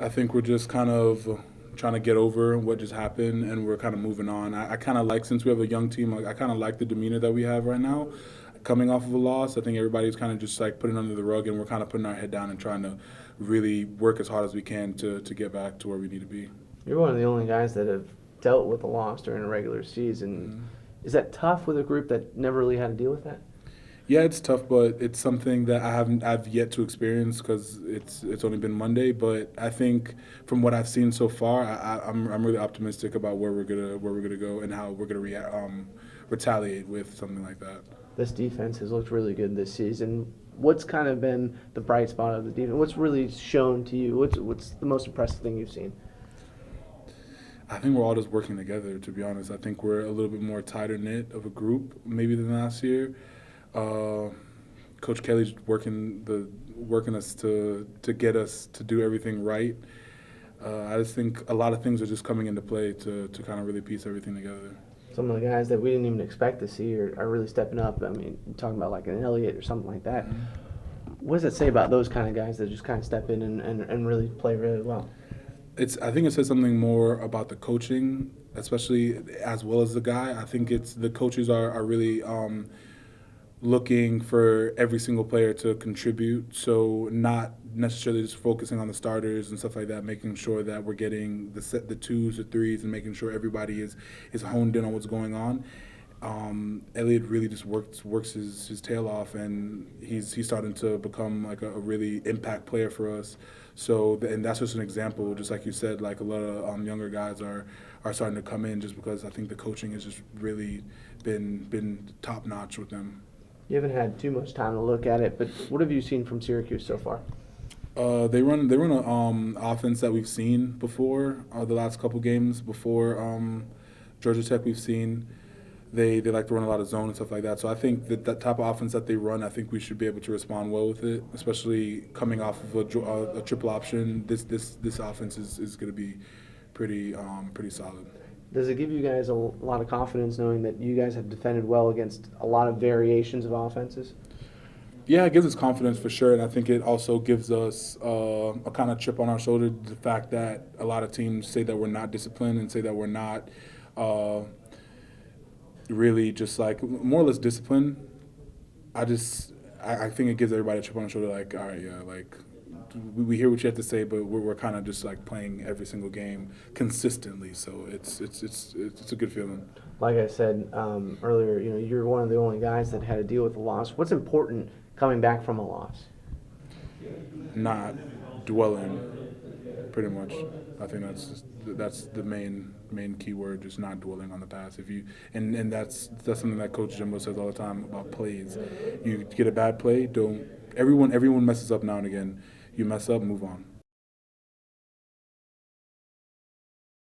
I think we're just kind of trying to get over what just happened, and we're kind of moving on. I kind of like, since we have a young team, like I kind of like the demeanor that we have right now. Coming off of a loss, I think everybody's kind of just like putting it under the rug, and we're kind of putting our head down and trying to really work as hard as we can to get back to where we need to be. You're one of the only guys that have dealt with a loss during a regular season. Mm-hmm. Is that tough with a group that never really had to deal with that? Yeah, it's tough, but it's something that I've yet to experience because it's only been Monday. But I think from what I've seen so far, I'm really optimistic about where we're gonna go and how we're gonna retaliate with something like that. This defense has looked really good this season. What's kind of been the bright spot of the defense? What's really shown to you? What's the most impressive thing you've seen? I think we're all just working together. To be honest, I think we're a little bit more tighter knit of a group maybe than last year. Uh, Coach Kelly's working us to get us to do everything right. I just think a lot of things are just coming into play to kind of really piece everything together. Some of the guys that we didn't even expect to see are really stepping up. I mean, you're talking about like an Elliott or something like that. Mm-hmm. What does it say about those kind of guys that just kind of step in and really play really well? I think it says something more about the coaching, especially as well as the guy. I think it's the coaches are really looking for every single player to contribute. So not necessarily just focusing on the starters and stuff like that, making sure that we're getting the twos, the threes, and making sure everybody is honed in on what's going on. Elliot really just works his tail off, and he's starting to become like a really impact player for us. So and that's just an example, just like you said, like a lot of younger guys are starting to come in just because I think the coaching has just really been top notch with them. You haven't had too much time to look at it, but what have you seen from Syracuse so far? They run a offense that we've seen before. The last couple games before Georgia Tech, we've seen they like to run a lot of zone and stuff like that. So I think that type of offense that they run, I think we should be able to respond well with it, especially coming off of a triple option. This offense is going to be pretty solid. Does it give you guys a lot of confidence knowing that you guys have defended well against a lot of variations of offenses? Yeah, it gives us confidence for sure, and I think it also gives us a kind of chip on our shoulder. The fact that a lot of teams say that we're not disciplined and say that we're not really just like more or less disciplined. I think it gives everybody a chip on the shoulder. Like, all right, yeah, like we hear what you have to say, but we're kind of just like playing every single game consistently. So it's a good feeling. Like I said earlier, you're one of the only guys that had to deal with a loss. What's important coming back from a loss? Not dwelling, pretty much. I think that's the main key word, just not dwelling on the past. If you and that's something that Coach Jimbo says all the time about plays. You get a bad play, don't everyone messes up now and again. You mess up, move on.